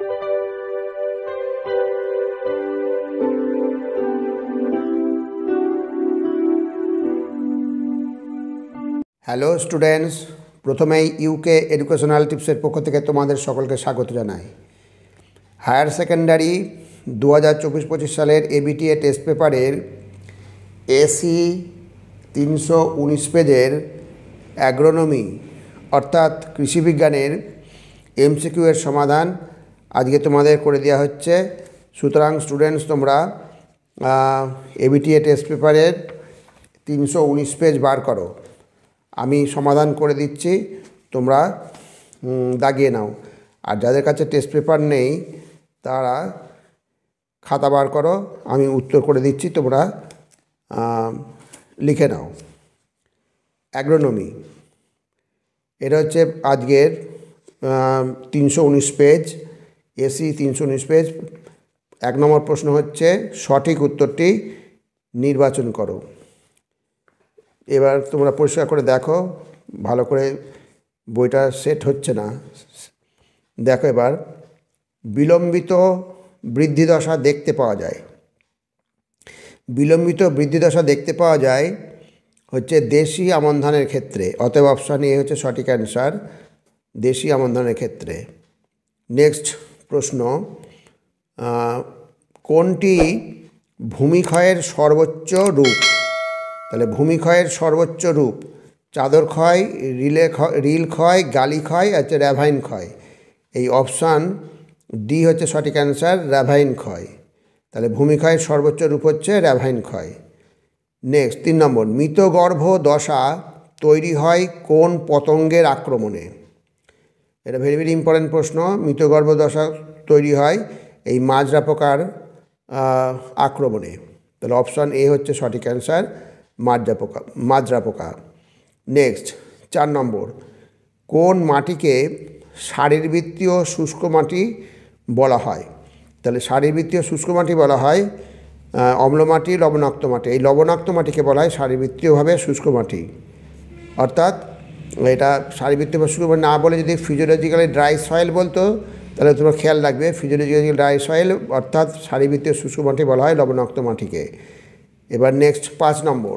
Hello students, প্রথমেই UK educational টিপসের পক্ষ থেকে তোমাদের সকলকে স্বাগত জানাই। হায়ার সেকেন্ডারি 2024-25 সালের এবিটিএ টেস্ট পেপারের এসি 319 পেজের অ্যাগ্রোনমি অর্থাৎ কৃষিবিজ্ঞানের এমসিকিউ এর সমাধান আজকে তোমাদের করে দেওয়া হচ্ছে। সুতরাং স্টুডেন্টস, তোমরা এবিটিএ টেস্ট পেপারের 319 পেজ বার করো। আমি সমাধান করে দিচ্ছি, তোমরা দাগিয়ে নাও। আর যাদের কাছে টেস্ট পেপার নেই তারা খাতা বার করো, আমি উত্তর করে দিচ্ছি, তোমরা লিখে নাও। অ্যাগ্রোনমি, এটা হচ্ছে আজকের 319 পেজ, এসি 319 পেজ। 1 নম্বর প্রশ্ন হচ্ছে সঠিক উত্তরটি নির্বাচন করো। এবার তোমরা পরিষ্কার করে দেখো, ভালো করে বইটা সেট হচ্ছে না, দেখো। এবার বিলম্বিত বৃদ্ধিদশা দেখতে পাওয়া যায়। বিলম্বিত বৃদ্ধিদশা দেখতে পাওয়া যায় হচ্ছে দেশি আমন ধানের ক্ষেত্রে, অতএব অপশান এ হচ্ছে সঠিক অ্যান্সার, দেশি আমন ধানের ক্ষেত্রে। নেক্সট প্রশ্ন, কোনটি ভূমিক্ষয়ের সর্বোচ্চ রূপ? তাহলে ভূমিক্ষয়ের সর্বোচ্চ রূপ চাদর ক্ষয়, রিল ক্ষয়, গালি ক্ষয়, হচ্ছে র্যাভাইন ক্ষয়। এই অপশান ডি হচ্ছে সঠিক অ্যান্সার, র্যাভাইন ক্ষয়। তাহলে ভূমিক্ষয়ের সর্বোচ্চ রূপ হচ্ছে র্যাভাইন ক্ষয়। নেক্সট 3 নম্বর, মৃতগর্ভ দশা তৈরি হয় কোন পতঙ্গের আক্রমণে? এটা ভেরি ভেরি ইম্পর্টেন্ট প্রশ্ন। মৃতগর্ভ দশা তৈরি হয় এই মাজরা পোকার আক্রমণে। তাহলে অপশান এ হচ্ছে সঠিক অ্যান্সার, মাজরা পোকা। নেক্সট 4 নম্বর, কোন মাটিকে শারীরবৃত্তীয় শুষ্ক মাটি বলা হয়? তাহলে শারীরবৃত্তীয় শুষ্ক মাটি বলা হয় অম্ল মাটি, লবণাক্ত মাটি। এই লবণাক্ত মাটিকে বলা হয় শারীরবৃত্তীয়ভাবে শুষ্ক মাটি। অর্থাৎ এটা শারীরবৃত্তীয় শুষ্ক মাটি না বলে যদি ফিজিওলজিক্যালি ড্রাই সয়েল বলতো তাহলে তোমরা খেয়াল রাখবে, ফিজিওলজিক্যালি ড্রাই সয়েল অর্থাৎ শারীরবৃত্তীয় শুষ্ক মাটি বলা হয় লবণাক্ত মাটিকে। এবার নেক্সট 5 নম্বর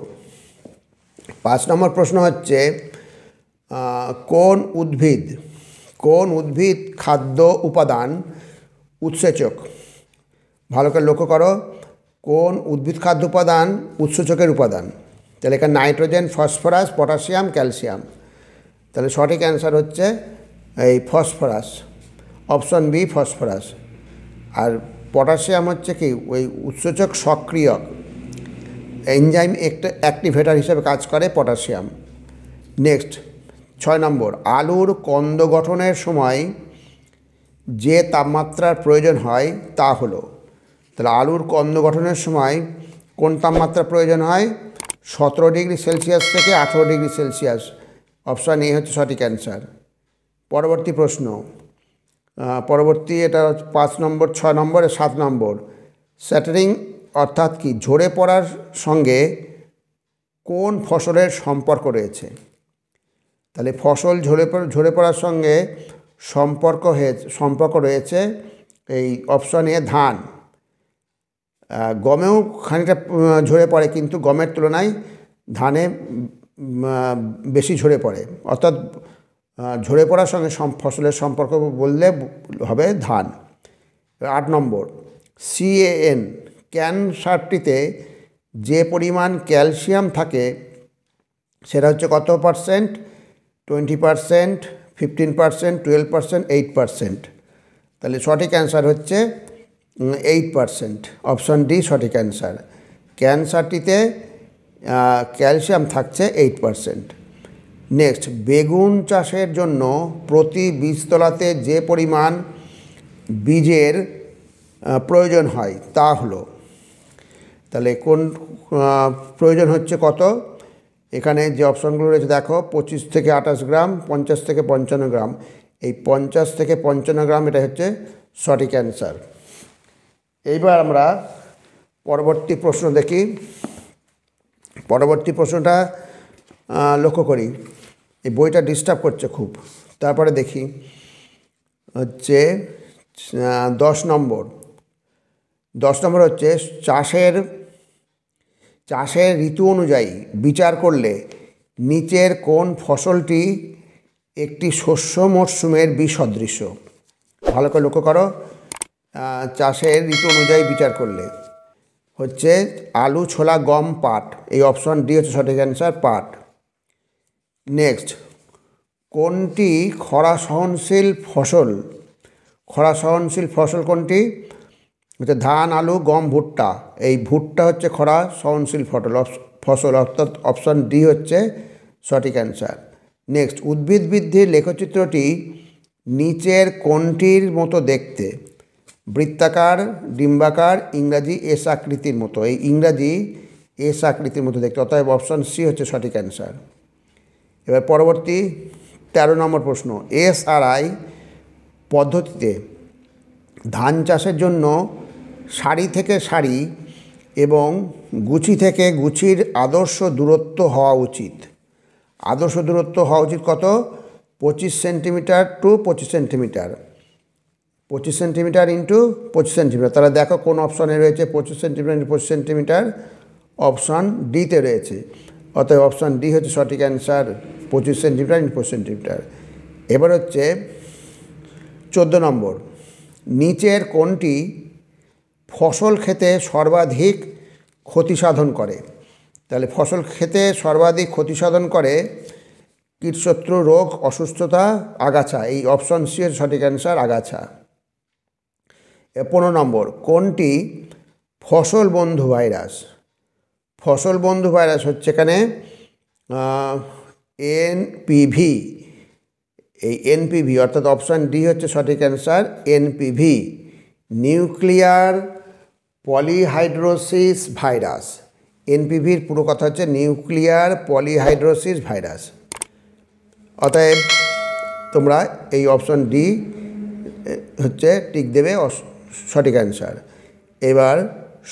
প্রশ্ন হচ্ছে কোন উদ্ভিদ খাদ্য উপাদান উৎসেচক? ভালো করে লক্ষ্য করো, কোন উদ্ভিদ খাদ্য উপাদান উৎসেচকের উপাদান? তাহলে এখানে নাইট্রোজেন, ফসফরাস, পটাশিয়াম, ক্যালসিয়াম। তাহলে সঠিক অ্যান্সার হচ্ছে এই ফসফরাস, অপশন বি ফসফরাস। আর পটাশিয়াম হচ্ছে কি ওই উৎসেচক সক্রিয়ক, এনজাইম অ্যাক্টিভেটর হিসেবে কাজ করে পটাশিয়াম। নেক্সট 6 নম্বর, আলুর কন্দ গঠনের সময় যে তাপমাত্রার প্রয়োজন হয় তা হলো? তাহলে আলুর কন্দ গঠনের সময় কোন তাপমাত্রা প্রয়োজন হয়? 17 ডিগ্রি সেলসিয়াস থেকে 18 ডিগ্রি সেলসিয়াস। অপশান এ হচ্ছে সঠিক অ্যান্সার। পরবর্তী প্রশ্ন, এটা 5 নম্বর, 6 নম্বর, 7 নম্বর। স্যাটারিং অর্থাৎ কি ঝরে পড়ার সঙ্গে কোন ফসলের সম্পর্ক রয়েছে? তাহলে ফসল ঝরে পড়ার সঙ্গে সম্পর্ক রয়েছে এই অপশন এ ধান। গমেও খানিকটা ঝরে পড়ে, কিন্তু গমের তুলনায় ধানে বেশি ঝরে পড়ে। অর্থাৎ ঝরে পড়ার সঙ্গে ফসলের সম্পর্ক বললে হবে ধান। 8 নম্বর, CAN ক্যান সারটিতে যে পরিমাণ ক্যালসিয়াম থাকে সেটা হচ্ছে কত পার্সেন্ট? 20%, 15%, 12%, 8%। তাহলে সঠিক অ্যান্সার হচ্ছে 8%, অপশন ডি সঠিক অ্যান্সার। ক্যান সারটিতে ক্যালসিয়াম থাকছে 8%। নেক্সট, বেগুন চাষের জন্য প্রতি বীজতলাতে যে পরিমাণ বীজের প্রয়োজন হয় তা হলো? তাহলে কোন প্রয়োজন হচ্ছে কত? এখানে যে অপশনগুলো রয়েছে দেখো, 25 থেকে 28 গ্রাম, 50 থেকে 55 গ্রাম। এই 50 থেকে 55 গ্রাম এটা হচ্ছে সঠিক অ্যান্সার। এইবার আমরা পরবর্তী প্রশ্ন দেখি। পরবর্তী প্রশ্নটা লক্ষ্য করি, এই বইটা ডিস্টার্ব করছে খুব। তারপরে দেখি হচ্ছে 10 নম্বর হচ্ছে চাষের ঋতু অনুযায়ী বিচার করলে নিচের কোন ফসলটি একটি শস্য মরশুমের বিসদৃশ্য? ভালো করে লক্ষ্য করো, চাষের ঋতু অনুযায়ী বিচার করলে হচ্ছে আলু, ছোলা, গম, পাট। এই অপশন ডি হচ্ছে সঠিক অ্যান্সার, পাট। নেক্সট, কোনটি খরা সহনশীল ফসল কোনটি? হচ্ছে ধান, আলু, গম, ভুট্টা। এই ভুট্টা হচ্ছে খরা সহনশীল ফসল, অর্থাৎ অপশন ডি হচ্ছে সঠিক অ্যান্সার। নেক্সট, উদ্ভিদ বৃদ্ধির লেখচিত্রটি নিচের কোনটির মতো দেখতে? বৃত্তাকার, ডিম্বাকার, ইংরাজি এস আকৃতির মতো। এই ইংরাজি এস আকৃতির মতো দেখতে, অতএব অপশন সি হচ্ছে সঠিক অ্যান্সার। এবার পরবর্তী 13 নম্বর প্রশ্ন, এসআরআই পদ্ধতিতে ধান চাষের জন্য সারি থেকে সারি এবং গুছি থেকে গুছির আদর্শ দূরত্ব হওয়া উচিত। আদর্শ দূরত্ব হওয়া উচিত কত? 25 centimetre to 25 centimetre. 25 centimetre into 25 centimetre. তাহলে দেখো কোন অপশানে রয়েছে 25 সেন্টিমিটার ইন্টু 25 সেন্টিমিটার? অপশান ডিতে রয়েছে, অতএব অপশান ডি হচ্ছে সঠিক অ্যান্সার, 25 সেন্টিমিটার ইন্টু 25 সেন্টিমিটার। এবার হচ্ছে 14 নম্বর, নিচের কোনটি ফসল ক্ষেতে সর্বাধিক ক্ষতি সাধন করে? তাহলে ফসল ক্ষেতে সর্বাধিক ক্ষতি সাধন করে কীটশত্রু, রোগ, অসুস্থতা, আগাছা। এই অপশন সি এর সঠিক অ্যান্সার, আগাছা। 15 নম্বর, কোনটি ফসল বন্ধু ভাইরাস? ফসল বন্ধু ভাইরাস হচ্ছে এখানে এনপিভি। এই এনপিভি অর্থাৎ অপশান ডি হচ্ছে সঠিক অ্যান্সার, এনপিভি, নিউক্লিয়ার পলিহাইড্রোসিস ভাইরাস। এনপিভির পুরো কথা হচ্ছে নিউক্লিয়ার পলিহাইড্রোসিস ভাইরাস। অতএব তোমরা এই অপশন ডি হচ্ছে টিক দেবে, সঠিক অ্যান্সার। এবার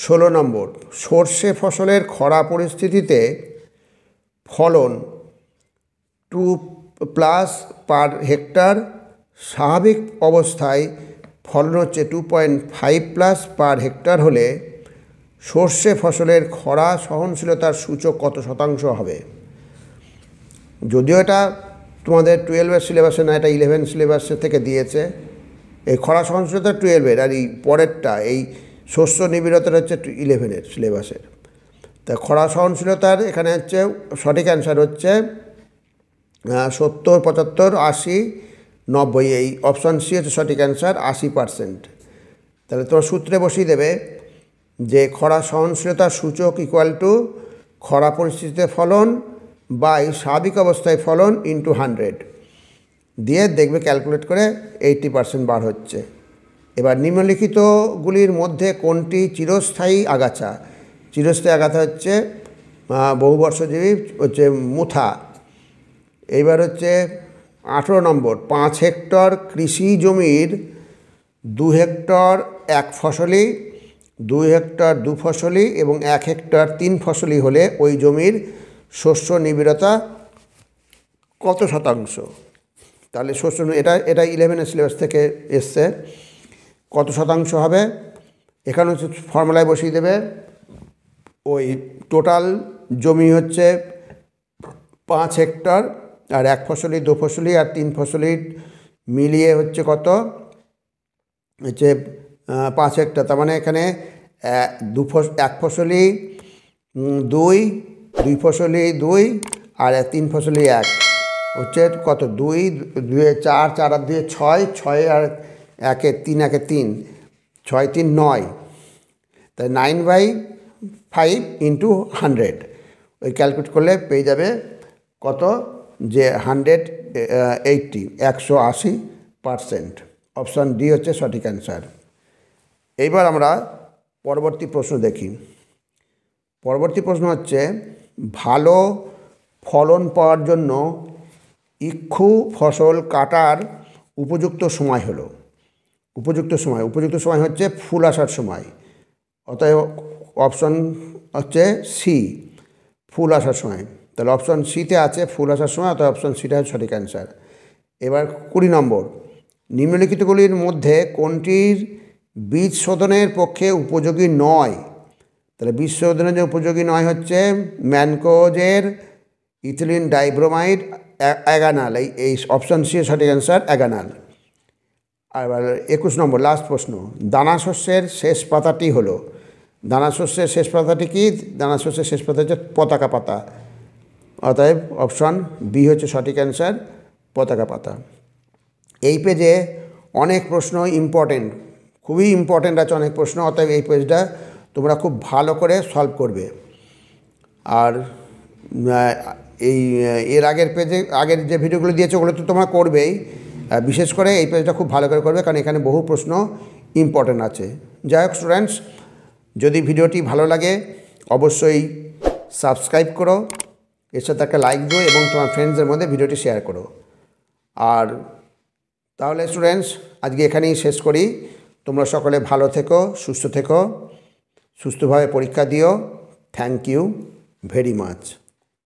16 নম্বর, সর্ষে ফসলের খরা পরিস্থিতিতে ফলন 2+ পার হেক্টর, স্বাভাবিক অবস্থায় ফলন হচ্ছে 2.5+ পার হেক্টর হলে সর্ষে ফসলের খরা সহনশীলতার সূচক কত শতাংশ হবে? যদিও এটা তোমাদের 12-এর সিলেবাসে না, এটা 11 সিলেবাসের থেকে দিয়েছে। এই খরা সহনশীলতা 12-এর, আর এই পরেরটা এই শস্য নিবিড়তার হচ্ছে 11-এর সিলেবাসের। তা খরা সহনশীলতার এখানে হচ্ছে সঠিক অ্যান্সার হচ্ছে 70, 75, 80, 90। এই অপশান সি হচ্ছে সঠিক অ্যান্সার, 80%। তাহলে তোমরা সূত্রে বসিয়ে দেবে যে খরা সহনশীলতার সূচক ইকুয়াল টু খরা পরিস্থিতিতে ফলন বাই স্বাভাবিক অবস্থায় ফলন ইন্টু 100 দিয়ে দেখবে ক্যালকুলেট করে 80% বার হচ্ছে। এবার নিম্নলিখিতগুলির মধ্যে কোনটি চিরস্থায়ী আগাছা? চিরস্থায়ী আগাছা হচ্ছে বহুবর্ষজীবী হচ্ছে মুথা। এইবার হচ্ছে 18 নম্বর, 5 হেক্টর কৃষি জমির 2 হেক্টর এক ফসলি, 2 হেক্টর দু ফসলি এবং 1 হেক্টর 3 ফসলি হলে ওই জমির শস্য নিবিড়তা কত শতাংশ? তাহলে শস্য এটা 11-এর সিলেবাস থেকে এসছে। কত শতাংশ হবে? এখানে হচ্ছে ফর্মুলায় বসিয়ে দেবে, ওই টোটাল জমি হচ্ছে 5 হেক্টর, আর 1 ফসলি, 2 ফসলি আর 3 ফসলি মিলিয়ে হচ্ছে কত? হচ্ছে 5 হেক্টর। তার মানে এখানে 1 ফসলি 2, 2 ফসলি 2 আর 3 ফসলি 1 হচ্ছে কত? 2, 2 4, 4 আর 2 6, 6 আর 1 3, 1 3, 6 3 9, তাই 9/5 ইন্টু 100। ওই ক্যালকুলেট করলে পেয়ে যাবে কত? যে 180, 180%। অপশান ডি হচ্ছে সঠিক অ্যান্সার। এইবার আমরা পরবর্তী প্রশ্ন দেখি। পরবর্তী প্রশ্ন হচ্ছে, ভালো ফলন পাওয়ার জন্য ইক্ষু ফসল কাটার উপযুক্ত সময় হলো? উপযুক্ত সময় হচ্ছে ফুল আসার সময়। অতএব অপশন হচ্ছে সি, ফুল আসার সময়। তাহলে অপশন সিতে আছে ফুল আসার সময়, অর্থাৎ অপশন সিটা হচ্ছে সঠিক অ্যান্সার। এবার 20 নম্বর, নিম্নলিখিতগুলির মধ্যে কোনটির বীজ শোধনের পক্ষে উপযোগী নয়? তাহলে বীজ শোধনের যে উপযোগী নয় হচ্ছে ম্যানকোজের ইথিলিন ডাইব্রোমাইড, অ্যাগানাল। এই অপশান সি সঠিক অ্যান্সার, অ্যাগানাল। আর 21 নম্বর লাস্ট প্রশ্ন, দানা শস্যের শেষ পাতাটি হলো, দানা শস্যের শেষ পাতাটি কি? দানা শস্যের শেষ পাতা হচ্ছে পতাকা পাতা। অতএব অপশান বি হচ্ছে সঠিক অ্যান্সার, পতাকা পাতা। এই পেজে অনেক প্রশ্ন ইম্পর্টেন্ট, খুবই ইম্পর্টেন্ট আছে অনেক প্রশ্ন, অতএব এই পেজটা তোমরা খুব ভালো করে সলভ করবে। আর এই এর আগের পেজে আগের যে ভিডিওগুলো দিয়েছে ওগুলো তো তোমরা করবেই, বিশেষ করে এই পেজটা খুব ভালো করে করবে, কারণ এখানে বহু প্রশ্ন ইম্পর্টেন্ট আছে। যাই হোক স্টুডেন্টস, যদি ভিডিওটি ভালো লাগে অবশ্যই সাবস্ক্রাইব করো, এর সাথে একটা লাইক দিও এবং তোমার ফ্রেন্ডসদের মধ্যে ভিডিওটি শেয়ার করো। আর তাহলে স্টুডেন্টস আজকে এখানেই শেষ করি। তোমরা সকলে ভালো থেকো, সুস্থ থেকো, সুস্থভাবে পরীক্ষা দিও। Thank you very much.